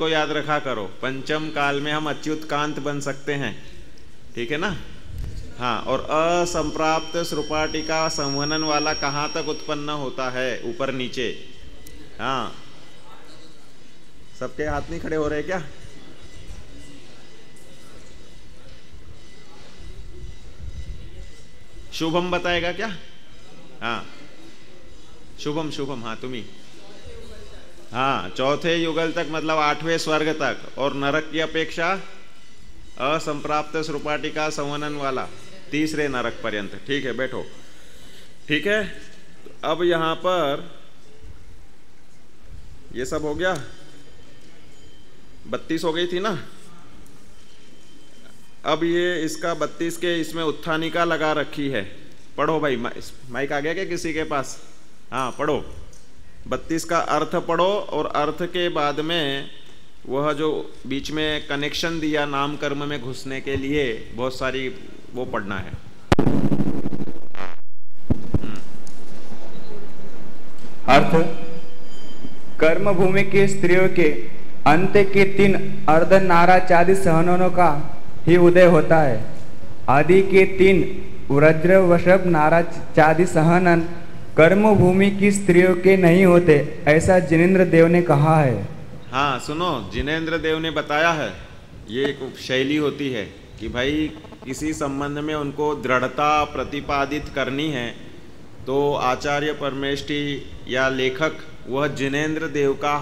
को याद रखा करो, पंचम काल में हम अच्युत कांत बन सकते हैं, ठीक है ना। हाँ, और असंप्राप्त श्रुपाटिका संवहन वाला कहाँ तक उत्पन्न होता है? ऊपर नीचे। हाँ, सबके हाथ नहीं खड़े हो रहे क्या? शुभम बताएगा क्या? हाँ, शुभम, शुभम, हाँ तुम्ही। हाँ, चौथे युगल तक मतलब 8वें स्वर्ग तक, और नरक की अपेक्षा असंप्राप्त श्रुपाटिका संवहन वाला 3रे नरक पर्यंत। ठीक है, बैठो। ठीक है, तो अब यहां पर ये सब हो गया। 32 हो गई थी ना। अब ये इसका 32 के इसमें उत्थानिका लगा रखी है। पढ़ो भाई, माइक आ गया क्या किसी के पास? हाँ, पढ़ो। 32 का अर्थ पढ़ो, और अर्थ के बाद में वह जो बीच में कनेक्शन दिया नाम कर्म में घुसने के लिए, बहुत सारी वो पढ़ना है। अर्थ, कर्म भूमि की स्त्रियों के अंत के 3 अर्धनाराचादि सहननों का ही उदय होता है। आदि के 3 वज्र वृषभ नाराचादि सहनन कर्म भूमि की स्त्रियों के नहीं होते, ऐसा जिनेंद्र देव ने कहा है। हाँ सुनो, जिनेंद्र देव ने बताया है। ये एक शैली होती है कि भाई किसी संबंध में उनको दृढ़ता प्रतिपादित करनी है, तो आचार्य परमेष्ठी या लेखक वह जिनेंद्र देव का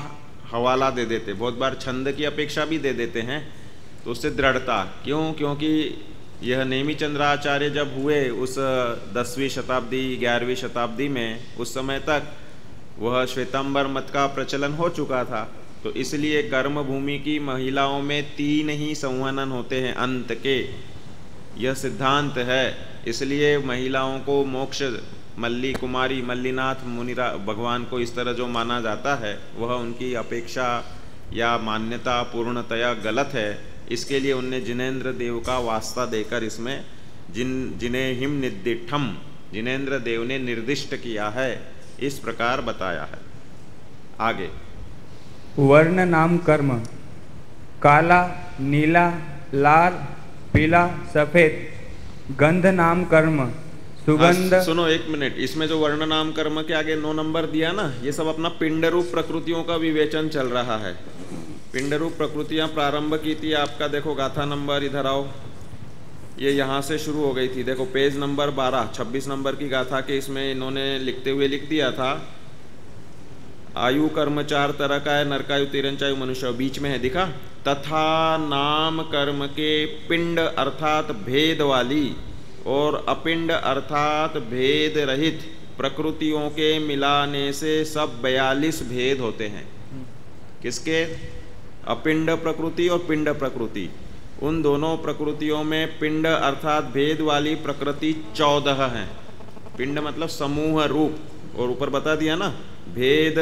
हवाला दे देते। बहुत बार छंद की अपेक्षा भी दे देते हैं, तो उससे दृढ़ता। क्यों? क्योंकि यह नेमिचंद्राचार्य जब हुए उस 10वीं शताब्दी 11वीं शताब्दी में, उस समय तक वह श्वेतांबर मत का प्रचलन हो चुका था। तो इसलिए कर्म भूमि की महिलाओं में 3 ही संवहन होते हैं अंत के, यह सिद्धांत है। इसलिए महिलाओं को मोक्ष, मल्ली कुमारी, मल्लीनाथ मुनिरा भगवान को इस तरह जो माना जाता है, वह उनकी अपेक्षा या मान्यता पूर्णतया गलत है। इसके लिए उनने जिनेंद्र देव का वास्ता देकर इसमें जिन्हें हिम निर्दिष्टम, जिनेंद्र देव ने निर्दिष्ट किया है, इस प्रकार बताया है। आगे, वर्ण नाम कर्म, काला, नीला, लाल, पीला, सफेद। गंध नाम कर्म, सुगंध। सुनो एक मिनट, इसमें जो वर्ण नाम कर्म के आगे 9 नंबर दिया ना, ये सब अपना पिंड रूप प्रकृतियों का विवेचन चल रहा है। पिंड रूप प्रकृतियां प्रारंभ की थी आपका, देखो गाथा नंबर, इधर आओ, ये यहाँ से शुरू हो गई थी। देखो पेज नंबर 12, 26 नंबर की गाथा के इसमें इन्होंने लिखते हुए लिख दिया था, आयु कर्म 4 तरह का है, नरकायु, तिरंचायु, मनुष्य। बीच में है, दिखा, तथा नाम कर्म के पिंड अर्थात भेद वाली और अपिंड अर्थात भेद रहित प्रकृतियों के मिलाने से सब 42 भेद होते हैं। किसके? अपिंड प्रकृति और पिंड प्रकृति। उन दोनों प्रकृतियों में पिंड अर्थात भेद वाली प्रकृति 14 है। पिंड मतलब समूह रूप, और ऊपर बता दिया ना भेद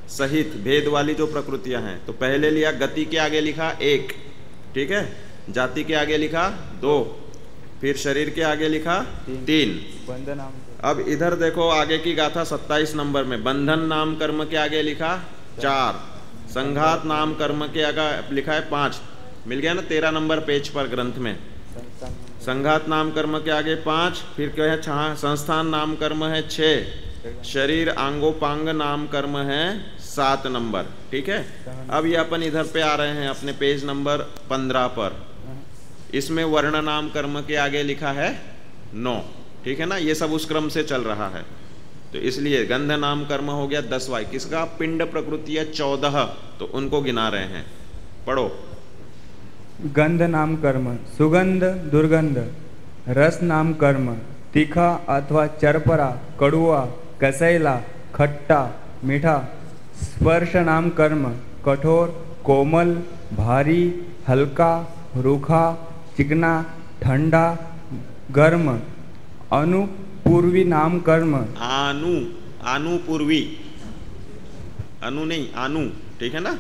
सहित, भेद वाली जो प्रकृतियां हैं। तो पहले लिया गति के आगे लिखा 1, ठीक है, जाति के आगे लिखा 2, फिर शरीर के आगे लिखा 3। अब इधर देखो आगे की गाथा 27 नंबर में, बंधन नाम कर्म के आगे लिखा 4, संघात नाम कर्म के आगे लिखा है 5। मिल गया ना 13 नंबर पेज पर ग्रंथ में। संघात नाम कर्म के आगे 5, फिर क्या है, संस्थान नाम कर्म है 6, शरीर आंगोपांग नाम कर्म है 7 नंबर। ठीक है, अब ये अपन इधर पे आ रहे हैं अपने पेज नंबर 15 पर। इसमें वर्ण नाम कर्म के आगे लिखा है 9, ठीक है ना, ये सब उस क्रम से चल रहा है। तो इसलिए गंध नाम कर्म हो गया 10वां, किसका? पिंड प्रकृति है 14, तो उनको गिना रहे हैं। पढ़ो। गंध नाम कर्म, सुगंध, दुर्गंध। रस नाम कर्म, तीखा अथवा चरपरा, कड़ुआ, कसैला, खट्टा, मीठा। स्पर्श नाम कर्म, कठोर, कोमल, भारी, हल्का, रूखा, चिकना, ठंडा, गर्म। अनुपूर्वी नाम कर्म, आनुपूर्वी, अनु नहीं आनु, ठीक है ना।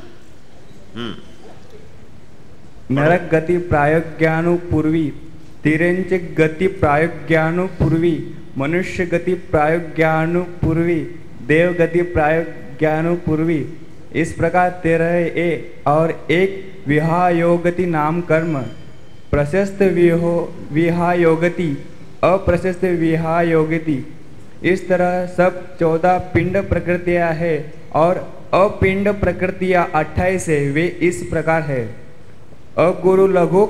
नरक गति प्रायोग्यानुपूर्वी, तिरंच गति प्रायोग्यानुपूर्वी, मनुष्य गति प्रायोग्यानुपूर्वी, देव गति प्रायोग्यानुपूर्वी, इस प्रकार 13 और 1 विहायोगति नाम कर्म, प्रशस्त विहायोगति, अप्रशस्त विहायोगति, इस तरह सब 14 पिंड प्रकृतियां है और अपिंड प्रकृतियां 28 है। वे इस प्रकार है: अगुरु लघु,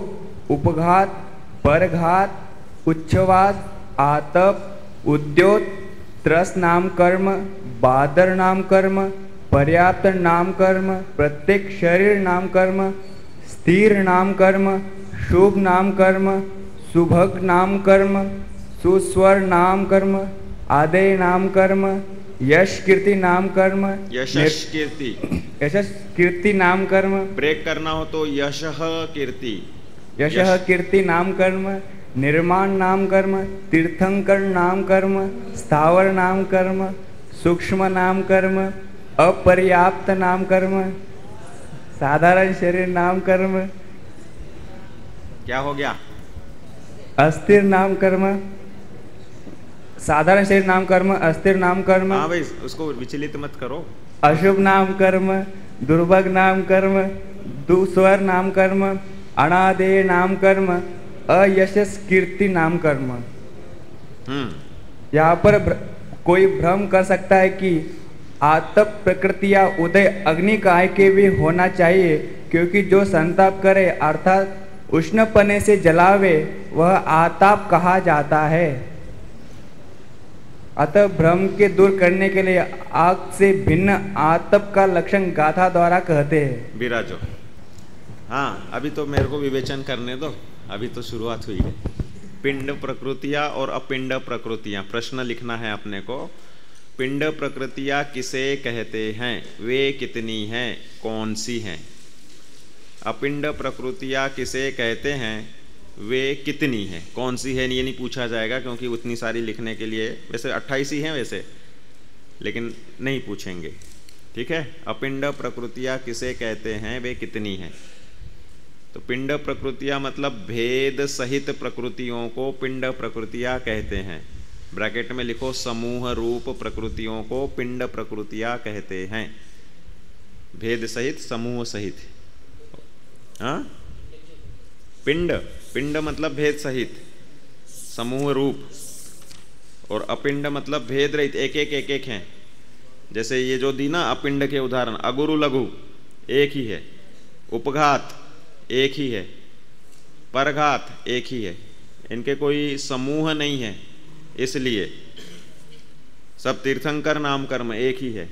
उपघात, परघात, उच्छ्वास, आतप, उद्योत, त्रस नाम कर्म, बादर नाम कर्म, पर्याप्त नाम कर्म, प्रत्येक शरीर नाम कर्म, स्थिर नाम कर्म, शुभ नाम कर्म, सुभग नाम कर्म, सुस्वर नाम कर्म, आदेय नाम कर्म, यश कीर्ति नाम कर्म, यशस् कीर्ति, यशस् कीर्ति नाम कर्म, ब्रेक करना हो तो यशः कीर्ति, यशः कीर्ति नाम कर्म, निर्माण नाम कर्म, तीर्थंकर नाम कर्म, स्थावर नाम कर्म, सूक्ष्म नाम कर्म, अपर्याप्त नाम कर्म, साधारण शरीर नाम कर्म, क्या हो गया? अस्थिर नाम कर्म, साधारण शरीर नाम कर्म, अस्थिर नाम कर्म, हाँ भाई, उसको विचलित मत करो। अशुभ नाम कर्म, दुर्भग नाम कर्म, दुस्वर नाम कर्म, अनादेय नाम कर्म, अयशस कीर्ति नाम कर्म। यहाँ पर कोई भ्रम कर सकता है कि आतप प्रकृतियां उदय अग्नि काय के भी होना चाहिए, क्योंकि जो संताप करे अर्थात उष्णपने से जलावे वह आताप कहा जाता है। अतः भ्रम के दूर करने के लिए आग से भिन्न आतप का लक्षण गाथा द्वारा कहते हैं। विराजो। हाँ, अभी तो मेरे को विवेचन करने दो, अभी तो शुरुआत हुई है। पिंड प्रकृतियां और अपिंड प्रकृतियां, प्रश्न लिखना है अपने को। पिंड प्रकृतियां किसे कहते हैं, वे कितनी हैं, कौन सी हैं? अपिंड प्रकृतियां किसे कहते हैं, वे कितनी हैं, कौन सी है, ये नहीं पूछा जाएगा क्योंकि उतनी सारी लिखने के लिए, वैसे 28 ही हैं वैसे, लेकिन नहीं पूछेंगे, ठीक है। अपिंड प्रकृतियां किसे कहते हैं, वे कितनी हैं? तो पिंड प्रकृतियां मतलब भेद सहित प्रकृतियों को पिंड प्रकृतियां कहते हैं। ब्रैकेट में लिखो, समूह रूप प्रकृतियों को पिंड प्रकृतियां कहते हैं। भेद सहित, समूह सहित। हाँ, पिंड, पिंड मतलब भेद सहित, समूह रूप, और अपिंड मतलब भेद रहित, एक एक हैं। जैसे ये जो दी ना अपिंड के उदाहरण, अगुरु लघु एक ही है, उपघात एक ही है, परघात एक ही है, इनके कोई समूह नहीं है, इसलिए सब तीर्थंकर नाम कर्म एक ही है।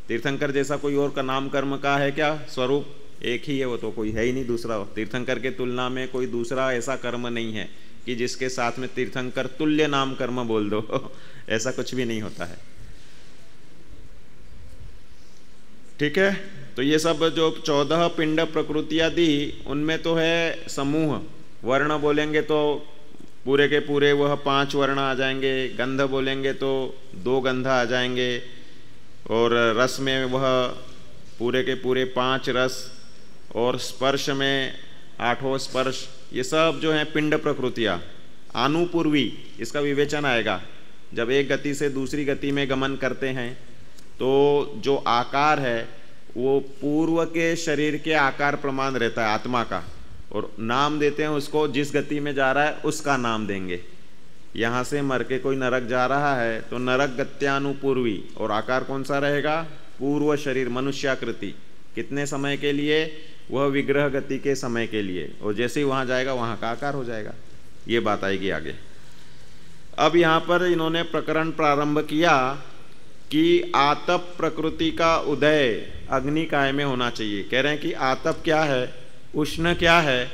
तीर्थंकर जैसा कोई और का नाम कर्म का है क्या स्वरूप? एक ही है, वो तो कोई है ही नहीं दूसरा। तीर्थंकर के तुलना में कोई दूसरा ऐसा कर्म नहीं है कि जिसके साथ में तीर्थंकर तुल्य नाम कर्म बोल दो ऐसा कुछ भी नहीं होता है, ठीक है। तो ये सब जो 14 पिंड प्रकृतियां दी, उनमें तो है समूह। वर्ण बोलेंगे तो पूरे के पूरे वह 5 वर्ण आ जाएंगे, गंध बोलेंगे तो 2 गंध आ जाएंगे, और रस में वह पूरे के पूरे 5 रस, और स्पर्श में 8 स्पर्श। ये सब जो है पिंड प्रकृतियाँ। आनुपूर्वी, इसका विवेचन आएगा। जब एक गति से दूसरी गति में गमन करते हैं तो जो आकार है वो पूर्व के शरीर के आकार प्रमाण रहता है आत्मा का, और नाम देते हैं उसको, जिस गति में जा रहा है उसका नाम देंगे। यहाँ से मर के कोई नरक जा रहा है तो नरक गत्यानुपूर्वी, और आकार कौन सा रहेगा? पूर्व शरीर, मनुष्याकृति। कितने समय के लिए? वह विग्रह गति के समय के लिए, और जैसे ही वहाँ जाएगा वहाँ का आकार हो जाएगा। ये बात आएगी आगे। अब यहाँ पर इन्होंने प्रकरण प्रारंभ किया कि आतप प्रकृति का उदय अग्नि काय में होना चाहिए। कह रहे हैं कि आतप क्या है, उष्ण क्या है,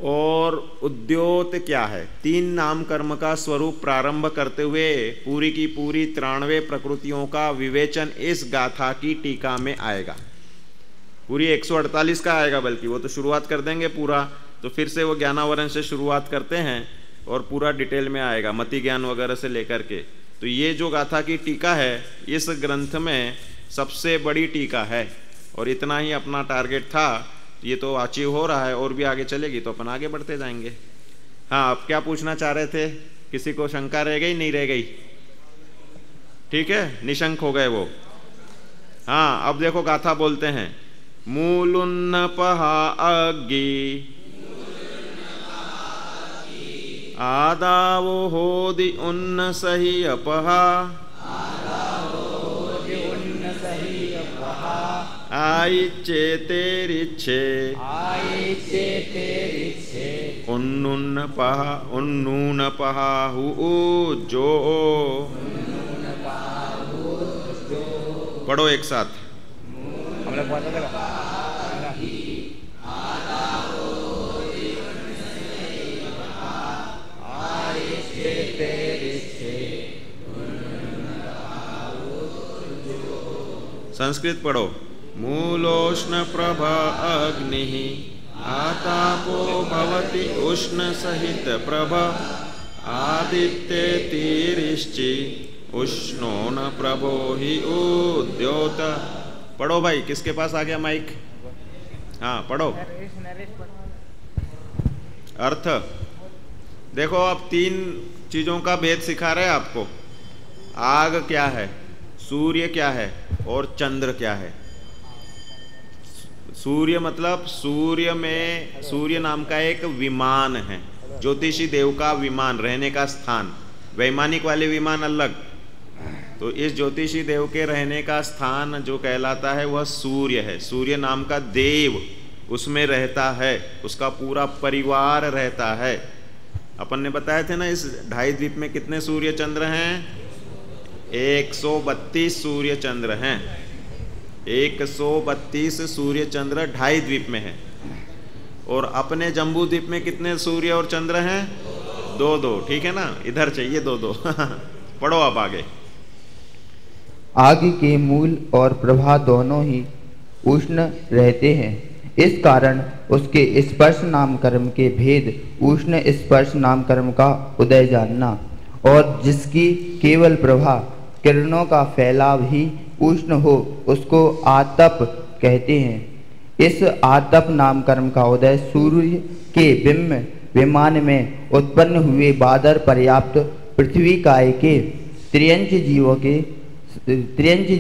और उद्योत क्या है। 3 नाम कर्म का स्वरूप प्रारंभ करते हुए पूरी की पूरी 93 प्रकृतियों का विवेचन इस गाथा की टीका में आएगा। पूरी 148 का आएगा, बल्कि वो तो शुरुआत कर देंगे पूरा, तो फिर से वो ज्ञानावरण से शुरुआत करते हैं और पूरा डिटेल में आएगा, मति ज्ञान वगैरह से लेकर के। तो ये जो गाथा की टीका है, इस ग्रंथ में सबसे बड़ी टीका है, और इतना ही अपना टारगेट था। ये तो अचीव हो रहा है, और भी आगे चलेगी तो अपन आगे बढ़ते जाएंगे। हाँ, अब क्या पूछना चाह रहे थे? किसी को शंका रह गई? नहीं रह गई? ठीक है, निशंक हो गए वो। हाँ, अब देखो गाथा बोलते हैं। मूलुन्न पहा अग्गी आदावो होदि उन्न सही अपहा आई चेतेरिच्छे उन्नून पहा हु जो। पढ़ो एक साथ। संस्कृत पढ़ो। मूलोष्ण प्रभ अग्निः आतापो भवति उष्ण सहित प्रभ आदित्ये तीरिश्चि उष्णो न प्रभो ही उद्योत। पढ़ो भाई, किसके पास आ गया माइक? हाँ पढ़ो। अर्थ देखो, अब 3 चीजों का भेद सिखा रहे हैं आपको। आग क्या है, सूर्य क्या है और चंद्र क्या है। सूर्य मतलब सूर्य नाम का एक विमान है, ज्योतिषी देव का विमान, रहने का स्थान। वैमानिक वाले विमान अलग। तो इस ज्योतिषी देव के रहने का स्थान जो कहलाता है वह सूर्य है। सूर्य नाम का देव उसमें रहता है, उसका पूरा परिवार रहता है। अपन ने बताए थे ना, इस 2.5 द्वीप में कितने सूर्य चंद्र हैं? 132 सूर्य चंद्र हैं। 132 सूर्य चंद्र 2.5 द्वीप में है। और अपने जम्बू द्वीप में कितने सूर्य और चंद्र हैं? 2-2। ठीक है ना, इधर चाहिए 2-2। पढ़ो आप आगे। आग के मूल और प्रभा दोनों ही उष्ण रहते हैं। इस कारण उसके स्पर्श नाम कर्म के भेद उष्ण स्पर्श नाम कर्म का उदय जानना, और जिसकी केवल प्रभा किरणों का फैलाव ही उष्ण हो उसको आतप कहते हैं। इस आतप नाम कर्म का उदय सूर्य के बिंब विमान में उत्पन्न हुए बादर पर्याप्त पृथ्वी काय के त्रियंच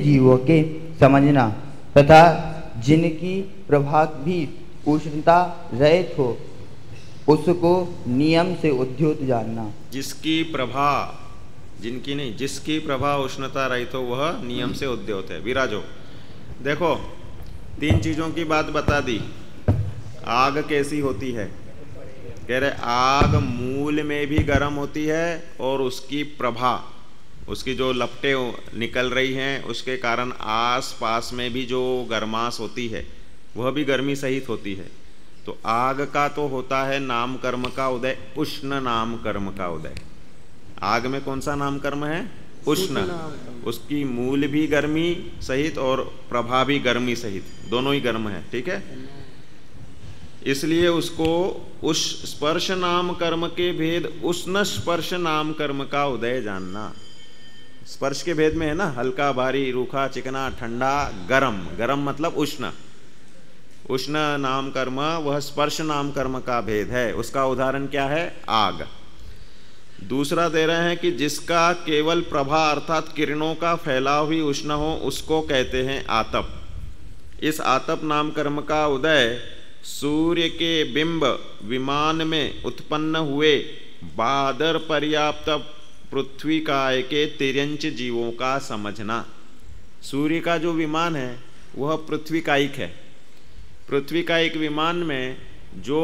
जीवों के समझना तथा जिनकी प्रभा भी उष्णता रहित हो उसको नियम से उद्योत जानना। जिसकी प्रभा, जिनकी नहीं, जिसकी प्रभा उष्णता रहित हो वह नियम से उद्योत है। विराजो। देखो 3 चीजों की बात बता दी। आग कैसी होती है? कह रहे आग मूल में भी गर्म होती है और उसकी प्रभा, उसकी जो लपटें निकल रही हैं उसके कारण आस पास में भी जो गर्मास होती है वह भी गर्मी सहित होती है। तो आग का तो होता है नाम कर्म का उदय, उष्ण नाम कर्म का उदय। आग में कौन सा नाम कर्म है? उष्ण। उसकी मूल भी गर्मी सहित और प्रभा भी गर्मी सहित, दोनों ही गर्म है। ठीक है, इसलिए उसको उस स्पर्श नाम कर्म के भेद उष्ण स्पर्श नाम कर्म का उदय जानना। स्पर्श के भेद में है ना, हल्का, भारी, रूखा, चिकना, ठंडा, गरम। गरम मतलब उष्ण। उष्ण नाम कर्म वह स्पर्श नाम कर्म का भेद है। उसका उदाहरण क्या है? आग। दूसरा दे रहे हैं कि जिसका केवल प्रभा अर्थात किरणों का फैलाव ही उष्ण हो उसको कहते हैं आतप। इस आतप नाम कर्म का उदय सूर्य के बिंब विमान में उत्पन्न हुए बादर पर्याप्त पृथ्वी काय के तिर्यंच जीवों का समझना। सूर्य का जो विमान है वह पृथ्वी कायिक है। पृथ्वी का एक विमान में जो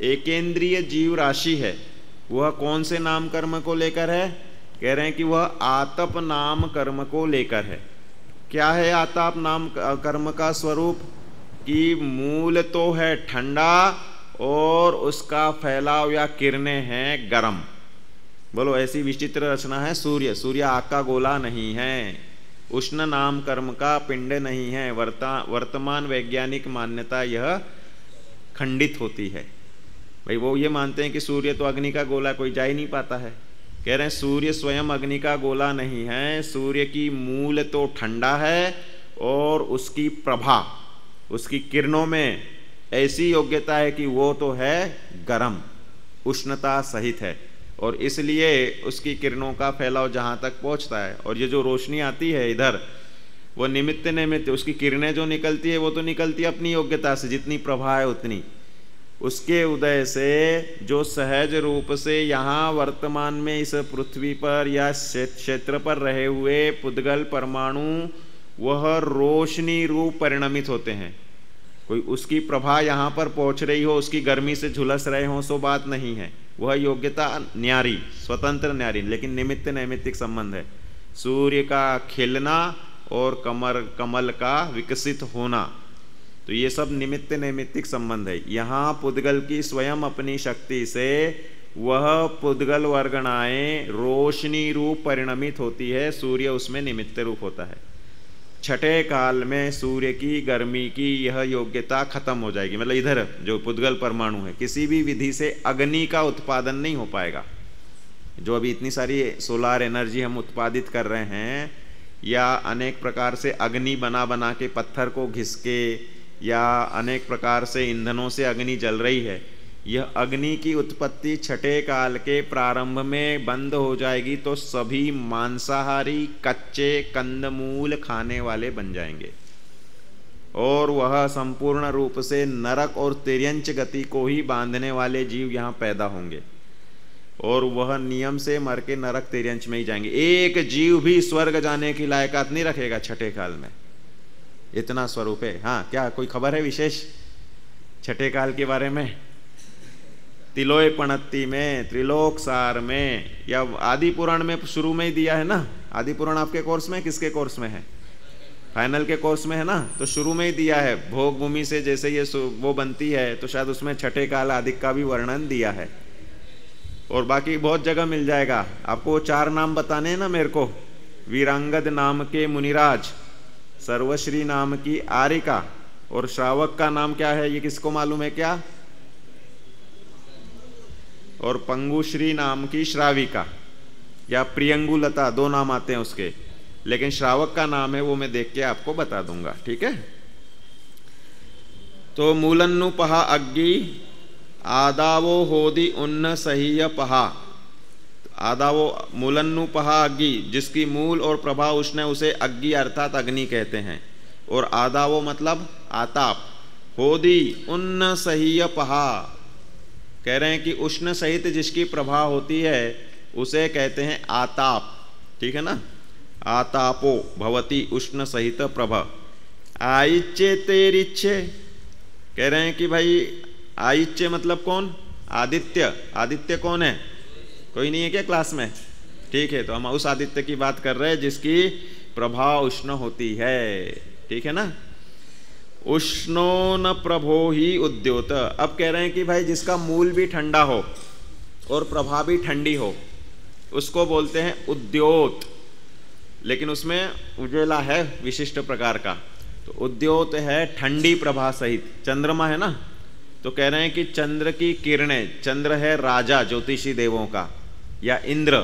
एकेंद्रीय जीव राशि है वह कौन से नाम कर्म को लेकर है? कह रहे हैं कि वह आतप नाम कर्म को लेकर है। क्या है आतप नाम कर्म का स्वरूप? कि मूल तो है ठंडा और उसका फैलाव या किरणें हैं गरम। बोलो, ऐसी विचित्र रचना है सूर्य। सूर्य आग का गोला नहीं है, उष्ण नाम कर्म का पिंड नहीं है। वर्तमान वैज्ञानिक मान्यता यह खंडित होती है। भाई वो ये मानते हैं कि सूर्य तो अग्नि का गोला, कोई जा ही नहीं पाता है। कह रहे हैं सूर्य स्वयं अग्नि का गोला नहीं है। सूर्य की मूल तो ठंडा है और उसकी प्रभा, उसकी किरणों में ऐसी योग्यता है कि वो तो है गरम, उष्णता सहित है। और इसलिए उसकी किरणों का फैलाव जहाँ तक पहुँचता है और ये जो रोशनी आती है इधर, वो निमित्त निमित्त उसकी किरणें जो निकलती है वो तो निकलती है अपनी योग्यता से, जितनी प्रभा है उतनी। उसके उदय से जो सहज रूप से यहाँ वर्तमान में इस पृथ्वी पर या क्षेत्र पर रहे हुए पुद्गल परमाणु वह रोशनी रूप परिणमित होते हैं। कोई उसकी प्रभा यहाँ पर पहुँच रही हो, उसकी गर्मी से झुलस रहे हो, सो बात नहीं है। वह योग्यता न्यारी, स्वतंत्र न्यारी, लेकिन निमित्त नैमित्तिक संबंध है। सूर्य का खिलना और कमल का विकसित होना, तो ये सब निमित्त नैमित्तिक संबंध है। यहाँ पुद्गल की स्वयं अपनी शक्ति से वह पुद्गल वर्गणाएं रोशनी रूप परिणमित होती है, सूर्य उसमें निमित्त रूप होता है। छठे काल में सूर्य की गर्मी की यह योग्यता खत्म हो जाएगी, मतलब इधर जो पुद्गल परमाणु है किसी भी विधि से अग्नि का उत्पादन नहीं हो पाएगा। जो अभी इतनी सारी सोलार एनर्जी हम उत्पादित कर रहे हैं, या अनेक प्रकार से अग्नि बना बना के पत्थर को घिस के, या अनेक प्रकार से ईंधनों से अग्नि जल रही है, यह अग्नि की उत्पत्ति छठे काल के प्रारंभ में बंद हो जाएगी तो सभी मांसाहारी कच्चे कंदमूल खाने वाले बन जाएंगे और वह संपूर्ण रूप से नरक और तिर्यंच गति को ही बांधने वाले जीव यहाँ पैदा होंगे और वह नियम से मर के नरक तिर्यंच में ही जाएंगे। एक जीव भी स्वर्ग जाने की लायकात नहीं रखेगा छठे काल में, इतना स्वरूप है। हाँ, क्या कोई खबर है विशेष छठे काल के बारे में? तिलोय पणत्ती में, त्रिलोक सार में, या आदि पुराण में शुरू में ही दिया है ना। आदि पुराण आपके कोर्स में, किसके कोर्स में है? फाइनल के कोर्स में है ना, तो शुरू में ही दिया है। भोग भूमि से जैसे ये वो बनती है तो शायद उसमें छठे काल आदि का भी वर्णन दिया है, और बाकी बहुत जगह मिल जाएगा आपको। 4 नाम बताने हैं ना मेरे को। वीरांगद नाम के मुनिराज, सर्वश्री नाम की आरिका, और श्रावक का नाम क्या है ये किसको मालूम है क्या? और पंगुश्री नाम की श्राविका या प्रियंगुलता, 2 नाम आते हैं उसके, लेकिन श्रावक का नाम है वो मैं देख के आपको बता दूंगा, ठीक है। तो मूलन्नु पहा अग्गी आदावो होदी उन्न सहीय पहा। आदावो मूलन्नु पहा अग्गी, जिसकी मूल और प्रभा उष्ण है उसे अग्गी अर्थात अग्नि कहते हैं। और आदावो मतलब आताप, होदी उन्न सहीय पहा, कह रहे हैं कि उष्ण सहित जिसकी प्रभा होती है उसे कहते हैं आताप, ठीक है ना। आतापो भवती उष्ण सहित प्रभा। आइच्चे तेरिच्चे, कह रहे हैं कि भाई आइच्चे मतलब कौन? आदित्य। आदित्य कौन है? कोई नहीं है क्या क्लास में? ठीक है, तो हम उस आदित्य की बात कर रहे हैं जिसकी प्रभा उष्ण होती है, ठीक है ना। उष्णो न प्रभो ही उद्योत। अब कह रहे हैं कि भाई जिसका मूल भी ठंडा हो और प्रभा भी ठंडी हो उसको बोलते हैं उद्योत, लेकिन उसमें उजेला है विशिष्ट प्रकार का। तो उद्योत है ठंडी प्रभा सहित। चंद्रमा है ना, तो कह रहे हैं कि चंद्र की किरणें, चंद्र है राजा ज्योतिषी देवों का या इंद्र,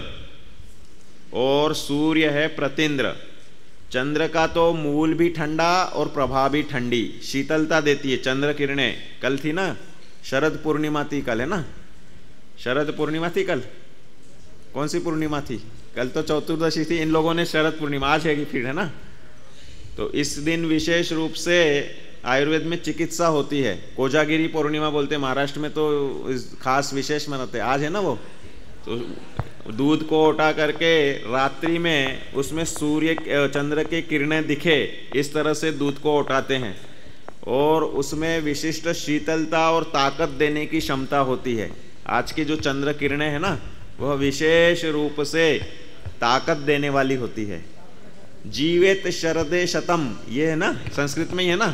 और सूर्य है प्रतिंद्र। चंद्र का तो मूल भी ठंडा और प्रभा भी ठंडी, शीतलता देती है चंद्र किरणें। कल थी ना शरद पूर्णिमा थी, कल है ना शरद पूर्णिमा थी। कल कौन सी पूर्णिमा थी? कल तो चतुर्दशी थी, इन लोगों ने शरद पूर्णिमा, आज है कि फिर, है ना। तो इस दिन विशेष रूप से आयुर्वेद में चिकित्सा होती है। कोजागिरी पूर्णिमा बोलते हैं महाराष्ट्र में, तो खास विशेष मनाते हैं। आज है ना वो, तो दूध को उठा करके रात्रि में उसमें सूर्य चंद्र के किरणें दिखे इस तरह से दूध को उठाते हैं, और उसमें विशिष्ट शीतलता और ताकत देने की क्षमता होती है। आज की जो चंद्र किरणें हैं ना, वह विशेष रूप से ताकत देने वाली होती है। जीवेत शरदे शतम, ये है ना, संस्कृत में ही है ना,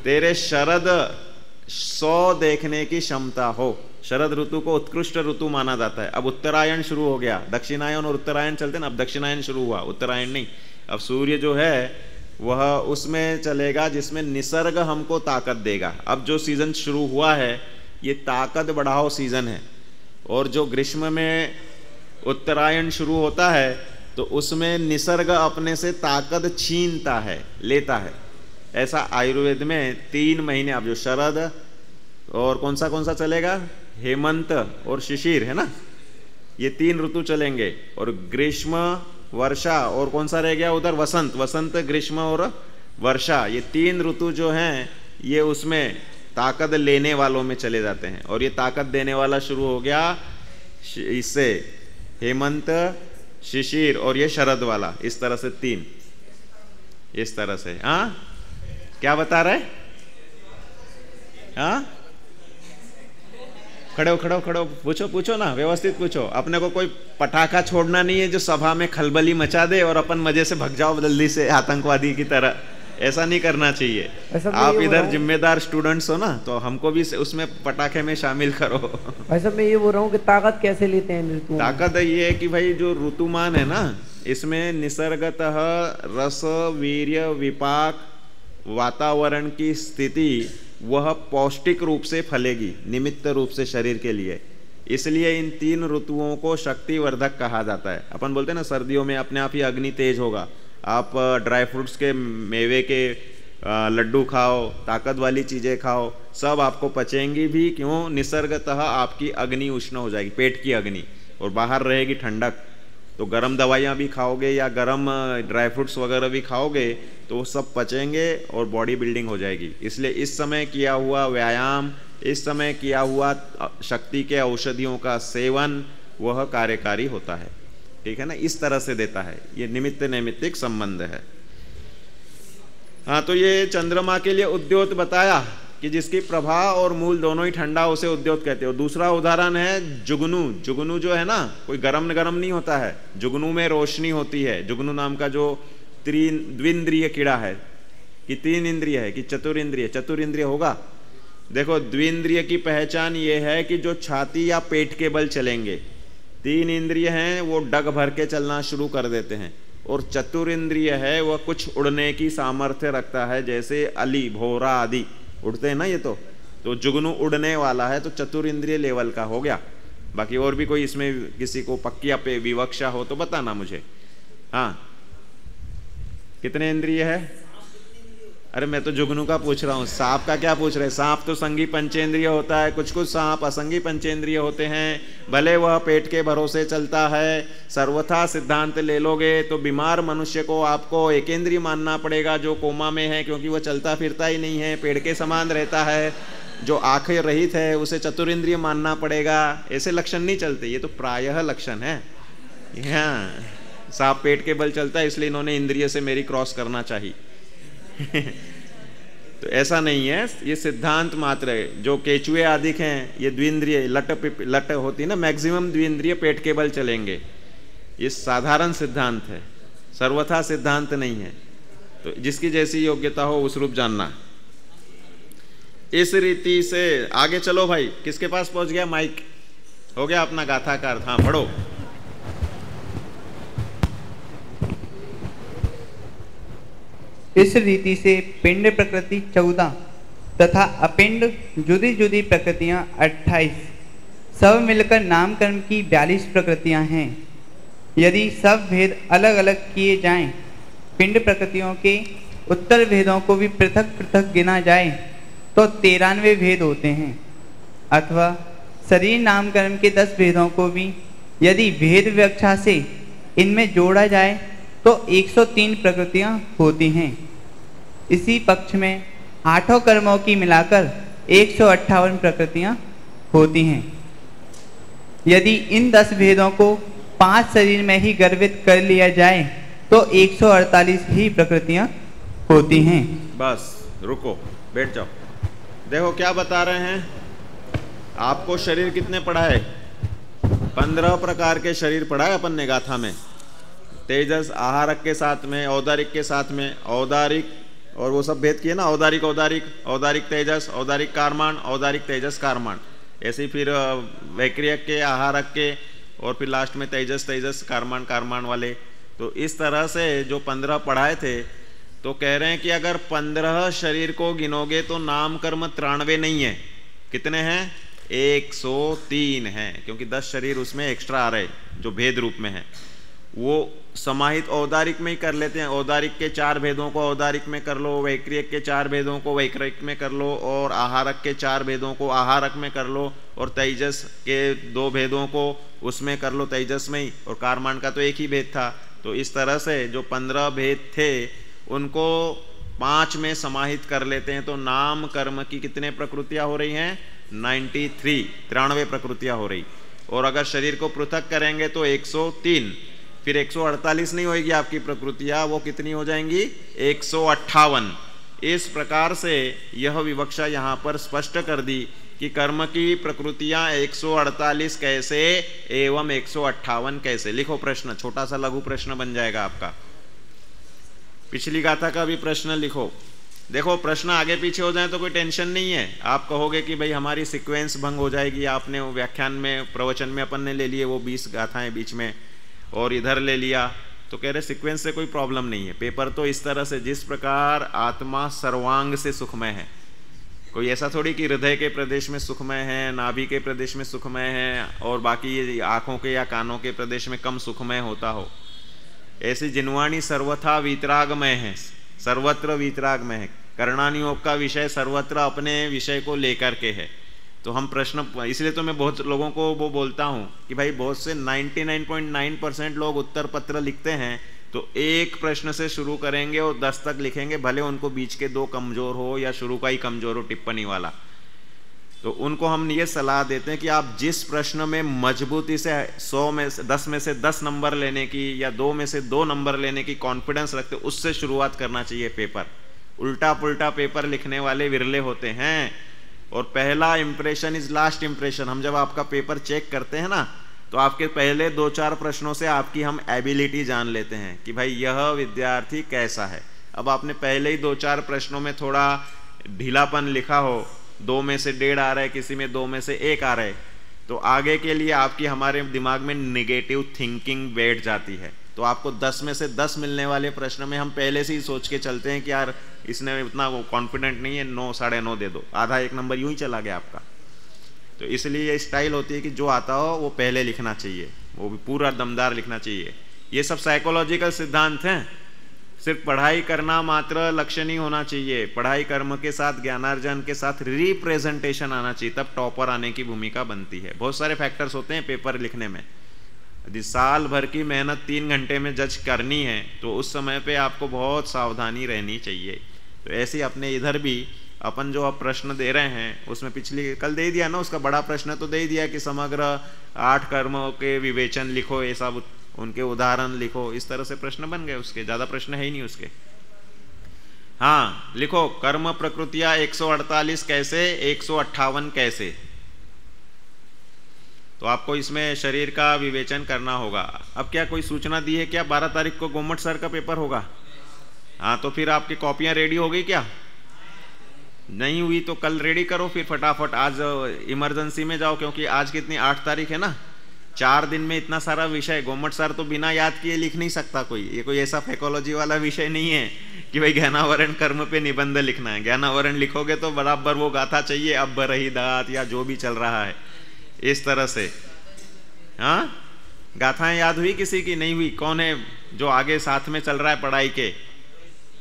तेरे शरद 100 देखने की क्षमता हो। शरद ऋतु को उत्कृष्ट ऋतु माना जाता है। अब उत्तरायण शुरू हो गया, दक्षिणायन और उत्तरायण चलते ना, अब दक्षिणायन शुरू हुआ, उत्तरायण नहीं। अब सूर्य जो है वह उसमें चलेगा जिसमें निसर्ग हमको ताकत देगा। अब जो सीजन शुरू हुआ है ये ताकत बढ़ाओ सीजन है, और जो ग्रीष्म में उत्तरायण शुरू होता है तो उसमें निसर्ग अपने से ताकत छीनता है, लेता है। ऐसा आयुर्वेद में 3 महीने, अब जो शरद और कौन सा चलेगा, हेमंत और शिशिर, है ना, ये 3 ऋतु चलेंगे। और ग्रीष्म, वर्षा, और कौन सा रह गया उधर, वसंत। वसंत, ग्रीष्म और वर्षा, ये 3 ऋतु जो हैं ये उसमें ताकत लेने वालों में चले जाते हैं। और ये ताकत देने वाला शुरू हो गया इससे हेमंत, शिशिर और ये शरद वाला, इस तरह से 3, इस तरह से। हाँ, क्या बता रहे? हाँ, खड़े हो, पूछो ना, व्यवस्थित पूछो। अपने को कोई पटाखा छोड़ना नहीं है जो सभा में खलबली मचा दे और अपन मजे से भाग जाओ जल्दी से आतंकवादी की तरह, ऐसा नहीं करना चाहिए। आप इधर जिम्मेदार स्टूडेंट्स हो ना, तो हमको भी उसमें पटाखे में शामिल करो। ऐसा मैं ये बोल रहा हूँ कि ताकत कैसे लेते हैं ऋतु? ताकत ये है कि भाई जो ऋतुमान है ना, इसमें निसर्गतः रस, वीर्य, विपाक, वातावरण की स्थिति वह पौष्टिक रूप से फलेगी, निमित्त रूप से शरीर के लिए। इसलिए इन 3 ऋतुओं को शक्तिवर्धक कहा जाता है। अपन बोलते हैं ना, सर्दियों में अपने आप ही अग्नि तेज होगा। आप ड्राई फ्रूट्स के, मेवे के लड्डू खाओ, ताकत वाली चीज़ें खाओ, सब आपको पचेंगी भी। क्यों? निसर्गतः आपकी अग्नि उष्ण हो जाएगी, पेट की अग्नि, और बाहर रहेगी ठंडक। तो गर्म दवाइयाँ भी खाओगे या गर्म ड्राई फ्रूट्स वगैरह भी खाओगे तो वो सब पचेंगे और बॉडी बिल्डिंग हो जाएगी। इसलिए इस समय किया हुआ व्यायाम, इस समय किया हुआ शक्ति के औषधियों का सेवन वह कार्यकारी होता है। ठीक है ना, इस तरह से देता है, ये निमित्त नैमित्तिक संबंध है। हाँ, तो ये चंद्रमा के लिए उद्योत बताया कि जिसकी प्रभा और मूल दोनों ही ठंडा, उसे उद्योत कहते हैं। और दूसरा उदाहरण है जुगनू। जुगनू जो है ना, कोई गरम गरम नहीं होता है, जुगनू में रोशनी होती है। जुगनू नाम का जो द्विंद्रिय कीड़ा है, कि 3 इंद्रिय है कि चतुरिंद्रिय? चतुरिंद्रिय होगा। देखो, द्विंद्रिय की पहचान ये है कि जो छाती या पेट के बल चलेंगे। 3 इंद्रिय हैं वो डग भर के चलना शुरू कर देते हैं, और चतुरिंद्रिय है वह कुछ उड़ने की सामर्थ्य रखता है, जैसे अली, भौरा आदि उड़ते हैं ना ये। तो जुगनू उड़ने वाला है, तो चतुरिंद्रिय लेवल का हो गया। बाकी और भी कोई इसमें किसी को पक्की पे विवक्षा हो तो बताना मुझे। हाँ, कितने इंद्रिय है? अरे मैं तो जुगनू का पूछ रहा हूँ, सांप का क्या पूछ रहे? सांप तो संगी पंचेंद्रिय होता है, कुछ कुछ सांप असंगी पंचेंद्रिय होते हैं, भले वह पेट के भरोसे चलता है। सर्वथा सिद्धांत ले लोगे तो बीमार मनुष्य को आपको एकेंद्रिय मानना पड़ेगा, जो कोमा में है, क्योंकि वह चलता फिरता ही नहीं है, पेड़ के समान रहता है। जो आंखें रहित है उसे चतुरिंद्रिय मानना पड़ेगा। ऐसे लक्षण नहीं चलते, ये तो प्रायः लक्षण है। हाँ, सांप पेट के बल चलता है, इसलिए इन्होंने इंद्रिय से मेरी क्रॉस करना चाहिए। तो ऐसा नहीं है, ये सिद्धांत मात्र है। जो केचुए आदि हैं ये द्विंद्रिय, लट होती है ना, मैक्सिमम द्विंद्रिय पेट के बल चलेंगे। ये साधारण सिद्धांत है, सर्वथा सिद्धांत नहीं है। तो जिसकी जैसी योग्यता हो उस रूप जानना। इस रीति से आगे चलो भाई। किसके पास पहुंच गया माइक? हो गया अपना गाथा का अर्थ? हाँ, पढ़ो। इस रीति से पिंड प्रकृति 14 तथा अपिंड जुदी जुदी प्रकृतियां 28, सब मिलकर नामकर्म की 42 प्रकृतियां हैं। यदि सब भेद अलग अलग किए जाएं, पिंड प्रकृतियों के उत्तर भेदों को भी पृथक पृथक गिना जाए तो 93 भेद होते हैं। अथवा शरीर नामकर्म के 10 भेदों को भी यदि भेद व्याख्या से इनमें जोड़ा जाए तो 103 प्रकृतियां होती हैं। इसी पक्ष में 8 कर्मों की मिलाकर 158 प्रकृतियां होती हैं। यदि इन 10 भेदों को 5 शरीर में ही गर्भित कर लिया जाए तो 148 ही प्रकृतियां होती हैं। बस रुको, बैठ जाओ। देखो क्या बता रहे हैं आपको। शरीर कितने पढ़ा है? 15 प्रकार के शरीर पढ़ा है अपन ने गाथा में। तेजस आहारक के साथ में, औदारिक के साथ में, औदारिक और वो सब भेद किए ना, औदारिक औदारिक, औदारिक तेजस, औदारिक कारमान, औदारिक तेजस कारमान, ऐसे फिर वैक्रियक के, आहारक के, और फिर लास्ट में तेजस तेजस कारमान कारमान वाले। तो इस तरह से जो 15 पढ़ाए थे, तो कह रहे हैं कि अगर 15 शरीर को गिनोगे तो नाम कर्म 93 नहीं है। कितने हैं? 103 हैं, क्योंकि 10 शरीर उसमें एक्स्ट्रा आ रहे जो भेद रूप में है। वो समाहित औदारिक में ही कर लेते हैं। औदारिक के 4 भेदों को औदारिक में कर लो, वैक्रियक के 4 भेदों को वैक्रियक में कर लो, और आहारक के 4 भेदों को आहारक में कर लो, और तेजस के 2 भेदों को उसमें कर लो, तेजस में ही। और कारमान का तो एक ही भेद था, तो इस तरह से जो 15 भेद थे उनको 5 में समाहित कर लेते हैं, तो नाम कर्म की कितने प्रकृतियां हो रही हैं? 93 प्रकृतियां हो रही। और अगर शरीर को पृथक करेंगे तो 103, फिर 148 नहीं होगी आपकी प्रकृतियां, वो कितनी हो जाएंगी? 158। इस प्रकार से यह विवक्षा यहाँ पर स्पष्ट कर दी कि कर्म की प्रकृतियां 148 कैसे एवं 158 कैसे। लिखो प्रश्न, छोटा सा लघु प्रश्न बन जाएगा आपका। पिछली गाथा का भी प्रश्न लिखो। देखो प्रश्न आगे पीछे हो जाए तो कोई टेंशन नहीं है। आप कहोगे कि भाई हमारी सीक्वेंस भंग हो जाएगी, आपने व्याख्यान में प्रवचन में अपन ने ले लिए वो 20 गाथाएं बीच में और इधर ले लिया, तो कह रहे सीक्वेंस से कोई प्रॉब्लम नहीं है। पेपर तो इस तरह से, जिस प्रकार आत्मा सर्वांग से सुखमय है, कोई ऐसा थोड़ी कि हृदय के प्रदेश में सुखमय है, नाभि के प्रदेश में सुखमय है और बाकी ये आँखों के या कानों के प्रदेश में कम सुखमय होता हो। ऐसी जिनवाणी सर्वथा वीतरागमय है, सर्वत्र वीतरागमय है। कर्णानियोग का विषय सर्वत्र अपने विषय को लेकर के है। तो हम प्रश्न, इसलिए तो मैं बहुत लोगों को वो बोलता हूँ कि भाई बहुत से 99.9% लोग उत्तर पत्र लिखते हैं तो एक प्रश्न से शुरू करेंगे और 10 तक लिखेंगे, भले उनको बीच के 2 कमजोर हो या शुरू का ही कमजोर हो टिप्पणी वाला। तो उनको हम ये सलाह देते हैं कि आप जिस प्रश्न में मजबूती से 100 में से 10 में से 10 नंबर लेने की या 2 में से 2 नंबर लेने की कॉन्फिडेंस रखते, उससे शुरुआत करना चाहिए पेपर। उल्टा पुल्टा पेपर लिखने वाले विरले होते हैं और पहला इंप्रेशन इज लास्ट इंप्रेशन। हम जब आपका पेपर चेक करते हैं ना तो आपके पहले 2-4 प्रश्नों से आपकी हम एबिलिटी जान लेते हैं कि भाई यह विद्यार्थी कैसा है। अब आपने पहले ही 2-4 प्रश्नों में थोड़ा ढीलापन लिखा हो, 2 में से 1.5 आ रहा है, किसी में 2 में से 1 आ रहा है, तो आगे के लिए आपकी हमारे दिमाग में नेगेटिव थिंकिंग बैठ जाती है। तो आपको 10 में से 10 मिलने वाले प्रश्न में हम पहले से ही सोच के चलते हैं कि यार इसने इतना वो कॉन्फिडेंट नहीं है, 9 9.5 दे दो, आधा 1 नंबर यूं ही चला गया आपका। तो इसलिए ये स्टाइल होती है कि जो आता हो वो पहले लिखना चाहिए, वो भी पूरा दमदार लिखना चाहिए। ये सब साइकोलॉजिकल सिद्धांत हैं। सिर्फ पढ़ाई करना मात्र लक्ष्य नहीं होना चाहिए, पढ़ाई कर्म के साथ ज्ञानार्जन के साथ रिप्रेजेंटेशन आना चाहिए, तब टॉपर आने की भूमिका बनती है। बहुत सारे फैक्टर्स होते हैं पेपर लिखने में। यदि साल भर की मेहनत 3 घंटे में जज करनी है तो उस समय पे आपको बहुत सावधानी रहनी चाहिए। तो ऐसे अपने इधर भी अपन जो अब प्रश्न दे रहे हैं उसमें पिछली कल दे दिया ना, उसका बड़ा प्रश्न तो दे दिया कि समग्र 8 कर्मों के विवेचन लिखो, ये सब उनके उदाहरण लिखो। इस तरह से प्रश्न बन गए, उसके ज़्यादा प्रश्न है ही नहीं उसके। हाँ लिखो, कर्म प्रकृतियाँ 148 कैसे, 158 कैसे। तो आपको इसमें शरीर का विवेचन करना होगा। अब क्या कोई सूचना दी है क्या 12 तारीख को गोमट सर का पेपर होगा? हाँ तो फिर आपकी कॉपियाँ रेडी हो गई क्या? नहीं हुई तो कल रेडी करो फिर फटाफट। आज इमरजेंसी में जाओ, क्योंकि आज कितनी 8 तारीख है ना। 4 दिन में इतना सारा विषय, गोमट सर तो बिना याद किए लिख नहीं सकता कोई। ये कोई ऐसा साइकोलॉजी वाला विषय नहीं है कि भाई ज्ञानावरण कर्म पे निबंध लिखना है। ज्ञानावरण लिखोगे तो बराबर वो गाथा चाहिए, अब रही दात या जो भी चल रहा है इस तरह से। हाँ गाथाएं याद हुई किसी की? नहीं हुई। कौन है जो आगे साथ में चल रहा है पढ़ाई के?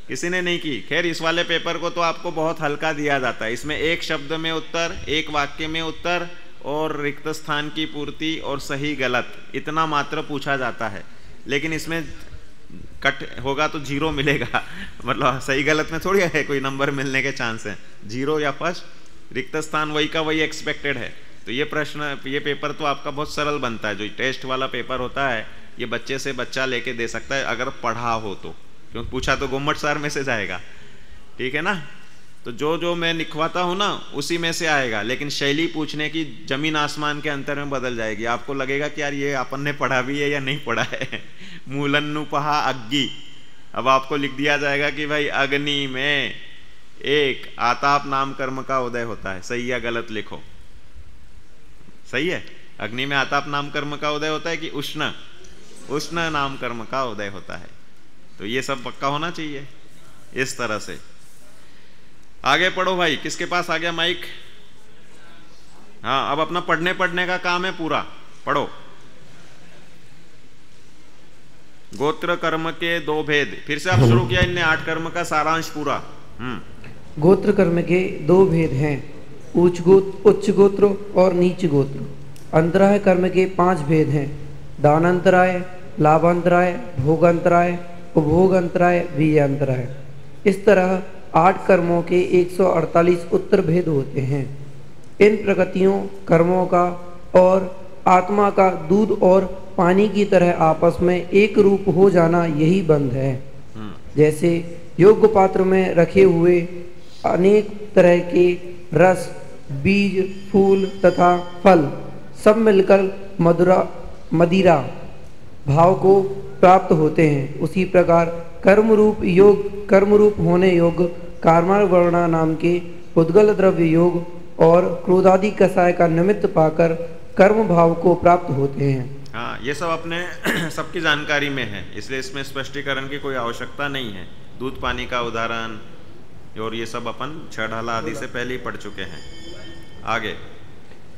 किसी ने नहीं की। खैर इस वाले पेपर को तो आपको बहुत हल्का दिया जाता है। इसमें 1 शब्द में उत्तर, 1 वाक्य में उत्तर और रिक्त स्थान की पूर्ति और सही गलत, इतना मात्र पूछा जाता है। लेकिन इसमें कट होगा तो 0 मिलेगा। मतलब सही गलत में थोड़ी है कोई नंबर मिलने के चांस है। 0 या फर्स्ट, रिक्त स्थान वही का वही एक्सपेक्टेड है। तो ये प्रश्न, ये पेपर तो आपका बहुत सरल बनता है। जो टेस्ट वाला पेपर होता है ये बच्चे से बच्चा लेके दे सकता है अगर पढ़ा हो तो, क्योंकि पूछा तो गोमट सर में से जाएगा। ठीक है ना। तो जो जो मैं लिखवाता हूँ ना उसी में से आएगा, लेकिन शैली पूछने की जमीन आसमान के अंतर में बदल जाएगी। आपको लगेगा कि यार ये अपन ने पढ़ा भी है या नहीं पढ़ा है। मूलन्नुपहा अग्नि, अब आपको लिख दिया जाएगा कि भाई अग्नि में 1 आताप नाम कर्म का उदय होता है। सही या गलत लिखो। सही है। अग्नि में आताप नाम कर्म का उदय होता है कि उष्ण, उष्ण नाम कर्म का उदय होता है। तो ये सब पक्का होना चाहिए इस तरह से। आगे पढ़ो भाई। किसके पास आ गया माइक? हाँ अब अपना पढ़ने का काम है पूरा। पढ़ो। गोत्र कर्म के 2 भेद। फिर से आप शुरू किया इनने 8 कर्म का सारांश पूरा। गोत्र कर्म के 2 भेद हैं, उच्च गोत्र और नीच गोत्र। अंतराय कर्म के 5 भेद हैं, दानांतराय, लाभांतराय, भोगांतराय, उपभोगांतराय, बीजांतराय। इस तरह 8 कर्मों के 148 उत्तर भेद होते हैं। इन प्रकृतियों, कर्मों का और आत्मा का दूध और पानी की तरह आपस में एक रूप हो जाना यही बंध है। जैसे योग्य पात्र में रखे हुए अनेक तरह के रस, बीज, फूल तथा फल सब मिलकर मदिरा भाव को प्राप्त होते हैं, उसी प्रकार कर्म रूप होने योग्य कार्मावर्णा नाम के उद्गल द्रव्य योग और क्रोधादि कषाय का निमित्त पाकर कर्म भाव को प्राप्त होते हैं। हाँ, ये सब अपने सबकी जानकारी में है, इसलिए इसमें स्पष्टीकरण की कोई आवश्यकता नहीं है। दूध पानी का उदाहरण और ये सब अपन छठाला आदि से पहले ही पढ़ चुके हैं। आगे,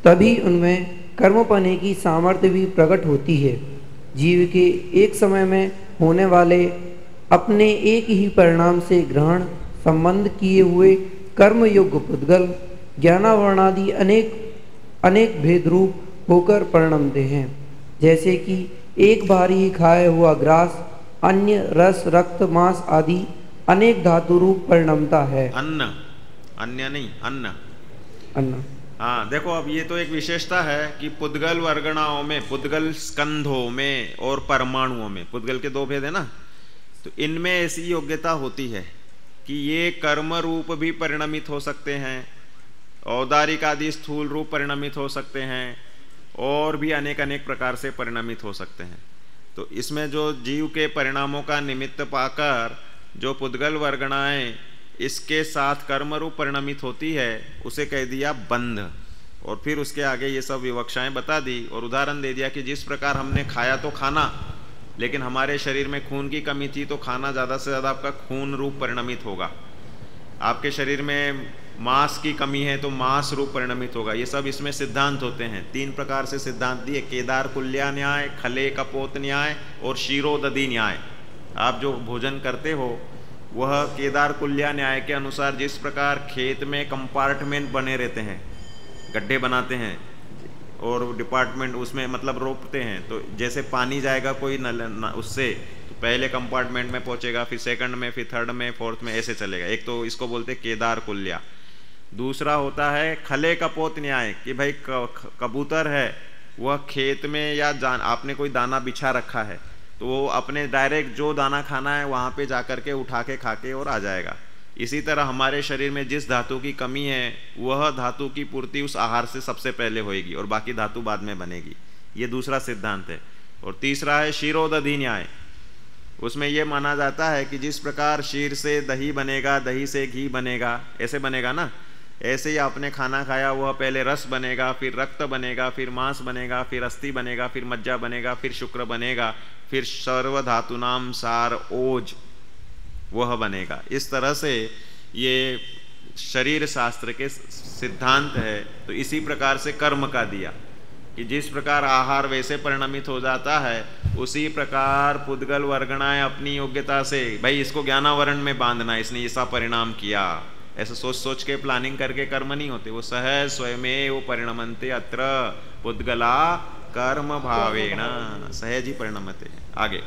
तभी उनमें कर्म पाने की सामर्थ्य भी प्रकट होती है। जीव के एक समय में होने वाले अपने एक ही परिणाम से ग्रहण संबंध किए हुए कर्म योग्य पुद्गल ज्ञानावर्णादि अनेक भेद रूप होकर परिणमते हैं। जैसे कि एक बार ही खाया हुआ ग्रास, अन्य रस, रक्त, मांस आदि अनेक धातु रूप परिणमता है। अन्न, अन्य नहीं, अन्न। हाँ, देखो अब ये तो एक विशेषता है कि पुद्गल वर्गणाओं में, पुद्गल स्कंधों में और परमाणुओं में, पुद्गल के 2 भेद है ना, तो इनमें ऐसी योग्यता होती है कि ये कर्म रूप भी परिणमित हो सकते हैं, औदारिक आदि स्थूल रूप परिणमित हो सकते हैं, और भी अनेक प्रकार से परिणमित हो सकते हैं। तो इसमें जो जीव के परिणामों का निमित्त पाकर जो पुद्गल वर्गणाएं इसके साथ कर्म रूप परिणमित होती है, उसे कह दिया बंध। और फिर उसके आगे ये सब विवक्षाएं बता दी और उदाहरण दे दिया कि जिस प्रकार हमने खाया तो खाना, लेकिन हमारे शरीर में खून की कमी थी तो खाना ज़्यादा से ज़्यादा आपका खून रूप परिणमित होगा। आपके शरीर में मांस की कमी है तो मांस रूप परिणमित होगा। ये सब इसमें सिद्धांत होते हैं। 3 प्रकार से सिद्धांत दिए, केदार कुल्या न्याय, खले कपोत न्याय और शीरोदधि न्याय। आप जो भोजन करते हो वह केदार कुल्या न्याय के अनुसार जिस प्रकार खेत में कंपार्टमेंट बने रहते हैं, गड्ढे बनाते हैं और डिपार्टमेंट उसमें मतलब रोपते हैं, तो जैसे पानी जाएगा कोई उससे तो पहले कंपार्टमेंट में पहुंचेगा, फिर सेकंड में, फिर थर्ड में, फोर्थ में, ऐसे चलेगा। एक तो इसको बोलते केदार कुल्या। दूसरा होता है खले कपोत न्याय कि भाई कबूतर है वह खेत में या आपने कोई दाना बिछा रखा है तो वो अपने डायरेक्ट जो दाना खाना है वहाँ पे जाकर के उठा के खा के और आ जाएगा। इसी तरह हमारे शरीर में जिस धातु की कमी है वह धातु की पूर्ति उस आहार से सबसे पहले होएगी और बाकी धातु बाद में बनेगी। ये दूसरा सिद्धांत है। और तीसरा है क्षीरोदधि न्याय। उसमें यह माना जाता है कि जिस प्रकार क्षीर से दही बनेगा, दही से घी बनेगा, ऐसे बनेगा ना, ऐसे ही आपने खाना खाया वह पहले रस बनेगा, फिर रक्त बनेगा, फिर मांस बनेगा, फिर अस्थि बनेगा, फिर मज्जा बनेगा, फिर शुक्र बनेगा, फिर सर्व धातुनाम सार ओज वह बनेगा। इस तरह से ये शरीर शास्त्र के सिद्धांत है। तो इसी प्रकार से कर्म का दिया कि जिस प्रकार आहार वैसे परिणमित हो जाता है उसी प्रकार पुद्गल वर्गणाएं अपनी योग्यता से, भाई इसको ज्ञानावरण में बांधना, इसने ऐसा परिणाम किया, ऐसा सोच सोच के प्लानिंग करके कर्म नहीं होते, वो सहज स्वयमेव परिणमन्ते अत्र पुद्गला कर्म भावेण, सहज ही परिणमते। आगे,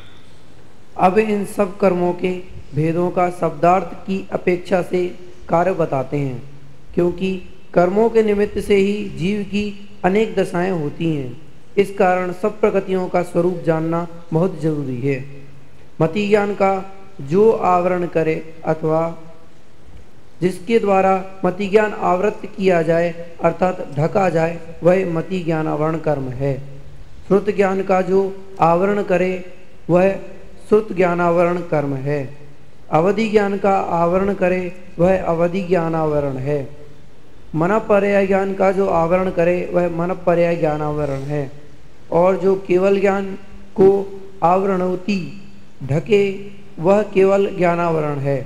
अब इन सब कर्मों के भेदों का शब्दार्थ की अपेक्षा से कार्य बताते हैं, क्योंकि कर्मों के निमित्त से ही जीव की अनेक दशाएं होती हैं। इस कारण सब प्रकृतियों का स्वरूप जानना बहुत जरूरी है। मति ज्ञान का जो आवरण करे अथवा जिसके द्वारा मति ज्ञान आवृत किया जाए अर्थात ढका जाए, वह मति ज्ञान आवरण कर्म है। श्रुत ज्ञान का जो आवरण करे वह श्रुत ज्ञानावरण कर्म है। अवधि ज्ञान का आवरण करे वह अवधि ज्ञानावरण है। मन पर्याय ज्ञान का जो आवरण करे वह मन पर्याय ज्ञानावरण है। और जो केवल ज्ञान को आवरणोति ढके वह केवल ज्ञानावरण है।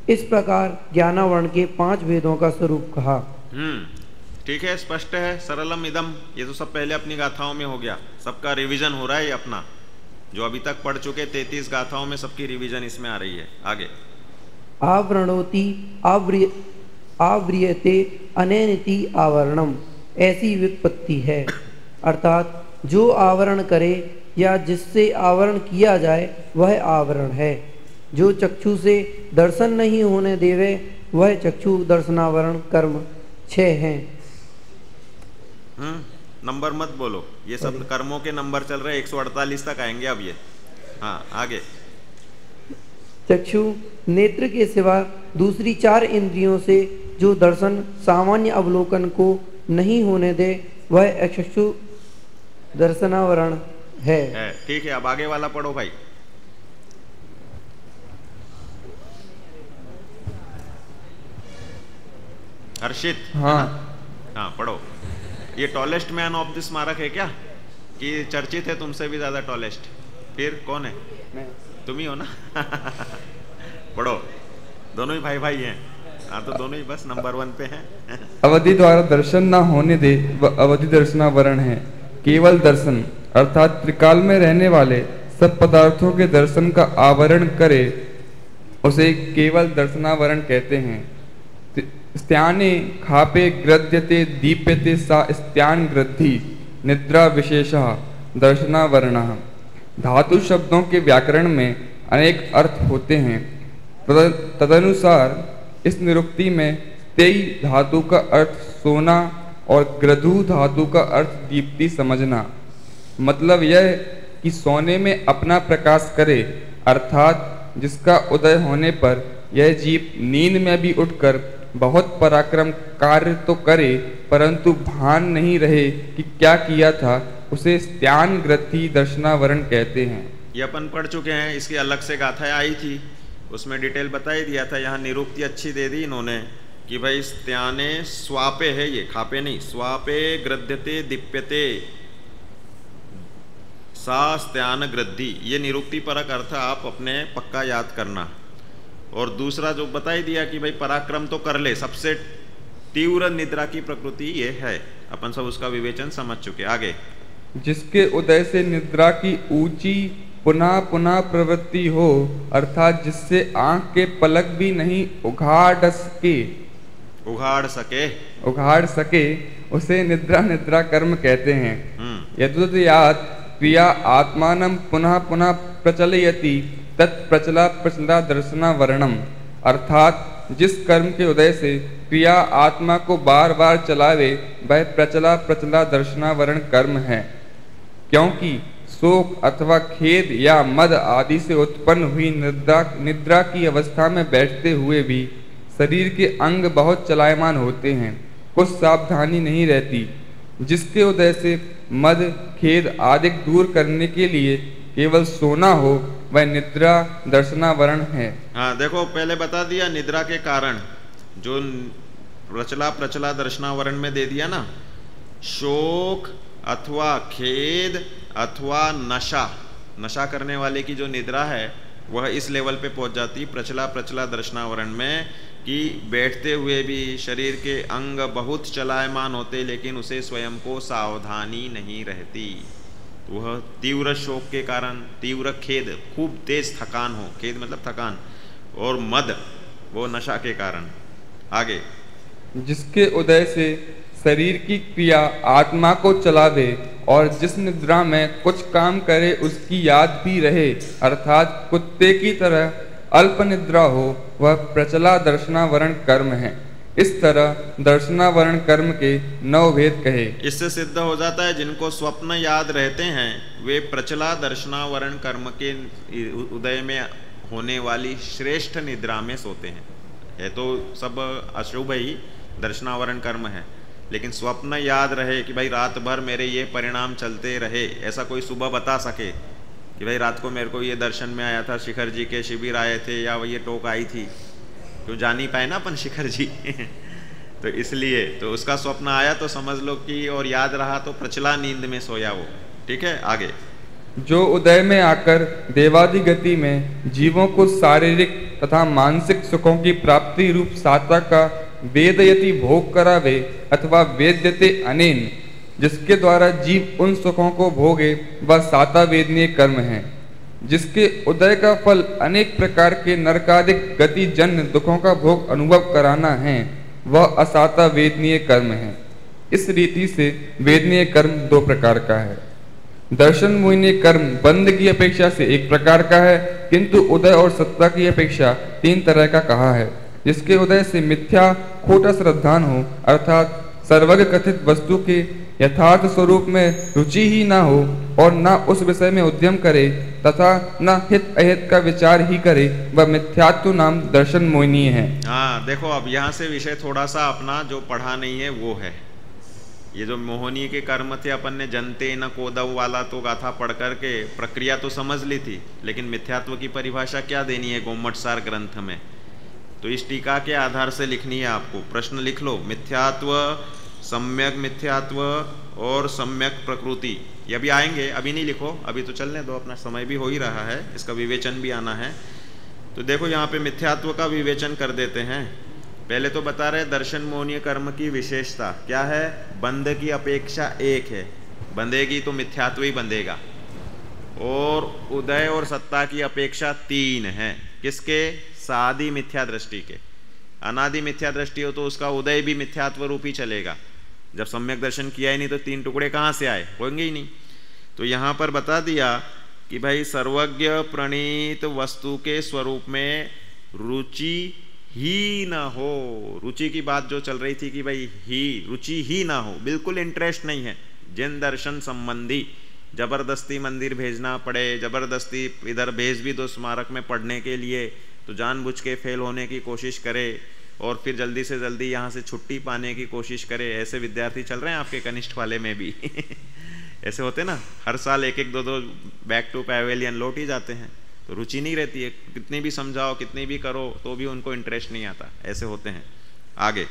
इस प्रकार ज्ञानावरण के 5 भेदों का स्वरूप कहा। ठीक है, स्पष्ट है, सरलम इदम। ये तो सब पहले अपनी गाथाओं में हो गया, सबका रिवीजन हो रहा है। ये अपना जो अभी तक पढ़ चुके 33 गाथाओं में सबकी रिवीजन इसमें आ रही है। आगे, आवरणोति आवृयते अनेनिति आवरणम, ऐसी व्युत्पत्ति है। अर्थात जो आवरण करे या जिससे आवरण किया जाए वह आवरण है। जो चक्षु से दर्शन नहीं होने देवे वह चक्षु दर्शनावरण कर्म 6 हैं। नंबर मत बोलो, ये सब कर्मों के नंबर चल रहे हैं, 148 तक आएंगे अब ये। हाँ आगे। चक्षु नेत्र के सिवा दूसरी 4 इंद्रियों से जो दर्शन सामान्य अवलोकन को नहीं होने दे वह चक्षु दर्शनावरण है। ठीक है, अब आगे वाला पढ़ो भाई। हर्षित। हाँ पढ़ो। ये टॉलेस्ट मैन ऑफ द स्मारक है क्या, कि चर्चित है तुमसे भी ज्यादा टॉलेस्ट? फिर कौन है? तुम ही हो ना? पढ़ो, दोनों ही भाई भाई हैं। हाँ तो दोनों ही बस नंबर 1 पे हैं। अवधि द्वारा दर्शन न होने दे वह अवधि दर्शनावरण है। केवल दर्शन अर्थात त्रिकाल में रहने वाले सब पदार्थों के दर्शन का आवरण करे उसे केवल दर्शनावरण कहते हैं। स्त्याने खापे ग्रद्यते दीप्यते सा स्त्यान ग्रद्धि निद्रा विशेषः दर्शनावरणः। धातु शब्दों के व्याकरण में अनेक अर्थ होते हैं। तदनुसार इस निरुक्ति में स्तेई धातु का अर्थ सोना और ग्रधु धातु का अर्थ दीप्ति समझना। मतलब यह कि सोने में अपना प्रकाश करे, अर्थात जिसका उदय होने पर यह जीव नींद में भी उठकर बहुत पराक्रम कार्य तो करे परंतु भान नहीं रहे कि क्या किया था, उसे स्त्यान ग्रद्धि दर्शनावरण कहते हैं। ये अपन पढ़ चुके हैं, इसकी अलग से गाथा आई थी, उसमें डिटेल बता ही दिया था। यहाँ निरुक्ति अच्छी दे दी इन्होंने कि भाई स्त्याने स्वापे है, ये खापे नहीं, स्वापे ग्रद्यते दीप्यते सा स्त्यान ग्रद्धि। ये निरुक्ति परक अर्थ आप अपने पक्का याद करना। और दूसरा जो बता ही दिया कि भाई पराक्रम तो कर ले, सबसे तीव्र निद्रा की प्रकृति ये है। अपन सब उसका विवेचन समझ चुके। आगे। जिसके उदय से निद्रा की ऊंची पुनः पुनः प्रवृत्ति हो, अर्थात जिससे आंख के पलक भी नहीं उघाड़ सके उसे निद्रा निद्रा कर्म कहते हैं। यद्वद्यात् क्रिया आत्मानं पुनः पुनः प्रचलयति तत्प्रचला प्रचला दर्शनावरणम। अर्थात जिस कर्म के उदय से क्रिया आत्मा को बार बार चलावे वह प्रचला प्रचला दर्शनावरण कर्म है। क्योंकि शोक अथवा खेद या मद आदि से उत्पन्न हुई निद्रा की अवस्था में बैठते हुए भी शरीर के अंग बहुत चलायमान होते हैं, कुछ सावधानी नहीं रहती। जिसके उदय से मद खेद आदि दूर करने के लिए केवल सोना हो वह निद्रा दर्शनावरण है। हाँ देखो, पहले बता दिया निद्रा के कारण, जो प्रचला प्रचला दर्शनावरण में दे दिया ना, शोक अथवा खेद अथवा नशा करने वाले की जो निद्रा है वह इस लेवल पे पहुंच जाती प्रचला प्रचला दर्शनावरण में कि बैठते हुए भी शरीर के अंग बहुत चलायमान होते लेकिन उसे स्वयं को सावधानी नहीं रहती। वह तीव्र शोक के कारण, तीव्र खेद, खूब तेज थकान हो, खेद मतलब थकान, और मद वो नशा के कारण। आगे। जिसके उदय से शरीर की क्रिया आत्मा को चलावे और जिस निद्रा में कुछ काम करे उसकी याद भी रहे, अर्थात कुत्ते की तरह अल्प निद्रा हो, वह प्रचला दर्शनावरण कर्म है। इस तरह दर्शनावरण कर्म के 9 भेद कहे। इससे सिद्ध हो जाता है जिनको स्वप्न याद रहते हैं वे प्रचला दर्शनावरण कर्म के उदय में होने वाली श्रेष्ठ निद्रा में सोते हैं। ये तो सब अशुभ ही दर्शनावरण कर्म है, लेकिन स्वप्न याद रहे कि भाई रात भर मेरे ये परिणाम चलते रहे, ऐसा कोई सुबह बता सके कि भाई रात को मेरे को ये दर्शन में आया था, शिखर जी के शिविर आए थे या ये टोक आई थी, क्यों जान नहीं पाए ना अपन शिखर जी तो इसलिए तो उसका स्वप्न आया तो समझ लो कि, और याद रहा तो प्रचला नींद में सोया वो। ठीक है, आगे। जो उदय में आकर देवादि गति में जीवों को शारीरिक तथा मानसिक सुखों की प्राप्ति रूप साता का वेदयति भोग करावे अथवा वेद्यते अनेन, जिसके द्वारा जीव उन सुखों को भोगे वह साता वेदनीय कर्म है। जिसके उदय का फल अनेक प्रकार के नरकादिक गति जन्य दुखों का भोग अनुभव कराना है, वह असाता वेदनीय कर्म है। इस रीति से वेदनीय कर्म 2 प्रकार का है। दर्शन मोहिनी कर्म बंद की अपेक्षा से एक प्रकार का है, किंतु उदय और सत्ता की अपेक्षा 3 तरह का कहा है। जिसके उदय से मिथ्या खोटा श्रद्धान हो, अर्थात सर्वज्ञ कथित वस्तु के यथार्थ स्वरूप में रुचि ही ना हो और न उस विषय में उद्यम करे तथा न हित अहित का विचार ही करे, वह मिथ्यात्व नाम दर्शन मोहिनी है। हाँ देखो, अब यहाँ से विषय थोड़ा सा अपना जो पढ़ा नहीं है वो है। ये जो मोहनीय के कर्म थे, अपन ने जनते न कोदव वाला तो गाथा पढ़ करके प्रक्रिया तो समझ ली थी, लेकिन मिथ्यात्व की परिभाषा क्या देनी है गोमटसार ग्रंथ में, तो इस टीका के आधार से लिखनी है आपको। प्रश्न लिख लो, मिथ्यात्व, सम्यक मिथ्यात्व और सम्यक प्रकृति, ये अभी आएंगे, अभी नहीं लिखो, अभी तो चलने दो, अपना समय भी हो ही रहा है, इसका विवेचन भी आना है। तो देखो यहाँ पे मिथ्यात्व का विवेचन कर देते हैं। पहले तो बता रहे दर्शन मोहनीय कर्म की विशेषता क्या है, बंध की अपेक्षा एक है, बंधेगी तो मिथ्यात्व ही बंधेगा, और उदय और सत्ता की अपेक्षा 3 है। किसके? सादी मिथ्या दृष्टि के। अनादि मिथ्या दृष्टि हो तो उसका उदय भी मिथ्यात्व रूप ही चलेगा। जब सम्यक दर्शन किया ही नहीं तो 3 टुकड़े कहाँ से आए, होंगे ही नहीं। तो यहाँ पर बता दिया कि भाई सर्वज्ञ प्रणीत वस्तु के स्वरूप में रुचि ही ना हो। रुचि की बात जो चल रही थी कि भाई ही रुचि ही ना हो, बिल्कुल इंटरेस्ट नहीं है। जिन दर्शन संबंधी जबरदस्ती मंदिर भेजना पड़े, जबरदस्ती इधर भेज भी दो स्मारक में पढ़ने के लिए, तो जानबूझ के फेल होने की कोशिश करे और फिर जल्दी से जल्दी यहाँ से छुट्टी पाने की कोशिश करे, ऐसे विद्यार्थी चल रहे हैं आपके कनिष्ठ वाले में भी ऐसे होते ना, हर साल 1-1, 2-2 बैक टू पैवेलियन लौट ही जाते हैं। तो रुचि नहीं रहती है, कितनी भी समझाओ कितनी भी करो तो भी उनको इंटरेस्ट नहीं आता, ऐसे होते हैं। आगे,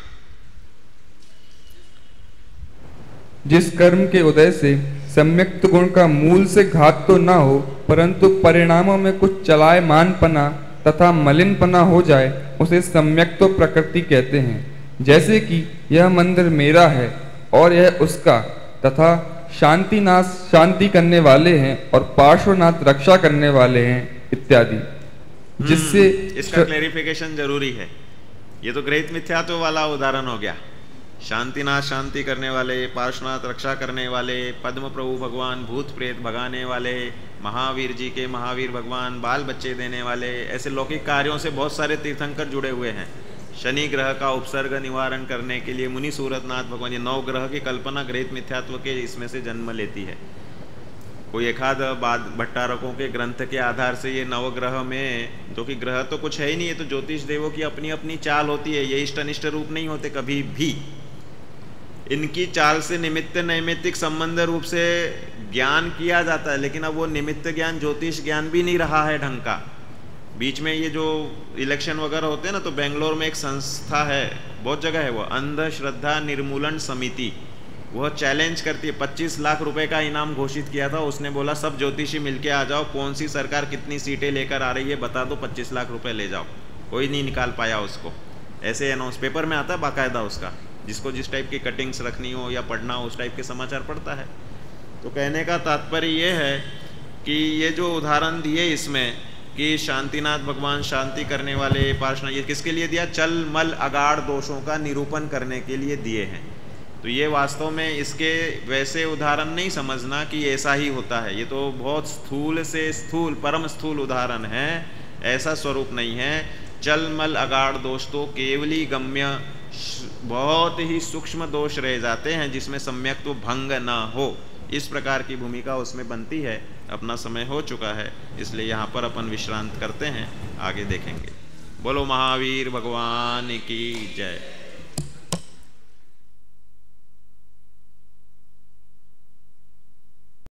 जिस कर्म के उदय से सम्यक्त गुण का मूल से घात तो ना हो, परंतु परिणामों में कुछ चलायमानपना तथा मलिनपना हो जाए, उसे सम्यक्त प्रकृति कहते हैं। जैसे कि यह मंदिर मेरा है और यह उसका, तथा शांतिनाथ शांति करने वाले हैं और पार्श्वनाथ रक्षा करने वाले हैं इत्यादि। जिससे इसका क्लैरिफिकेशन जरूरी है। ये तो गृहीत मिथ्यात्व वाला उदाहरण हो गया। शांतिनाथ शांति करने वाले, पार्श्वनाथ रक्षा करने वाले, पद्म प्रभु भगवान भूत प्रेत भगाने वाले, महावीर जी के महावीर भगवान बाल बच्चे देने वाले, ऐसे लौकिक कार्यों से बहुत सारे तीर्थंकर जुड़े हुए हैं। शनि ग्रह का उपसर्ग निवारण करने के लिए मुनि सूरतनाथ भगवान, ये 9 ग्रह की कल्पना गृहीत मिथ्यात्व के इसमें से जन्म लेती है। कोई एक आध बाद भट्टारकों के ग्रंथ के आधार से ये 9 ग्रह में, जो कि ग्रह तो कुछ है ही नहीं, है तो ज्योतिष देवों की अपनी अपनी चाल होती है, ये इष्ट अनिष्ट रूप नहीं होते कभी भी। इनकी चाल से निमित्त नैमित्तिक संबंध रूप से ज्ञान किया जाता है, लेकिन अब वो निमित्त ज्ञान ज्योतिष ज्ञान भी नहीं रहा है ढंग का। बीच में ये जो इलेक्शन वगैरह होते हैं ना, तो बेंगलोर में एक संस्था है, बहुत जगह है वो, अंधश्रद्धा निर्मूलन समिति, वह चैलेंज करती है। 25 लाख रुपए का इनाम घोषित किया था, उसने बोला सब ज्योतिषी मिलके आ जाओ, कौन सी सरकार कितनी सीटें लेकर आ रही है बता दो, 25 लाख रुपए ले जाओ। कोई नहीं निकाल पाया उसको। ऐसे अनाउंस पेपर में आता है बाकायदा उसका, जिसको जिस टाइप की कटिंग्स रखनी हो या पढ़ना हो उस टाइप के समाचार पढ़ता है। तो कहने का तात्पर्य ये है कि ये जो उदाहरण दिए इसमें कि शांतिनाथ भगवान शांति करने वाले, पार्श्वनाथ, ये किसके लिए दिया? चल मल अगाढ़ दोषों का निरूपण करने के लिए दिए हैं। तो ये वास्तव में इसके वैसे उदाहरण नहीं समझना कि ऐसा ही होता है, ये तो बहुत स्थूल से स्थूल परम स्थूल उदाहरण है, ऐसा स्वरूप नहीं है। चल मल अगाढ़ दोष तो केवली गम्य बहुत ही सूक्ष्म दोष रह जाते हैं जिसमें सम्यक तो भंग ना हो, इस प्रकार की भूमिका उसमें बनती है। अपना समय हो चुका है, इसलिए यहाँ पर अपन विश्रांत करते हैं, आगे देखेंगे। बोलो महावीर भगवान की जय।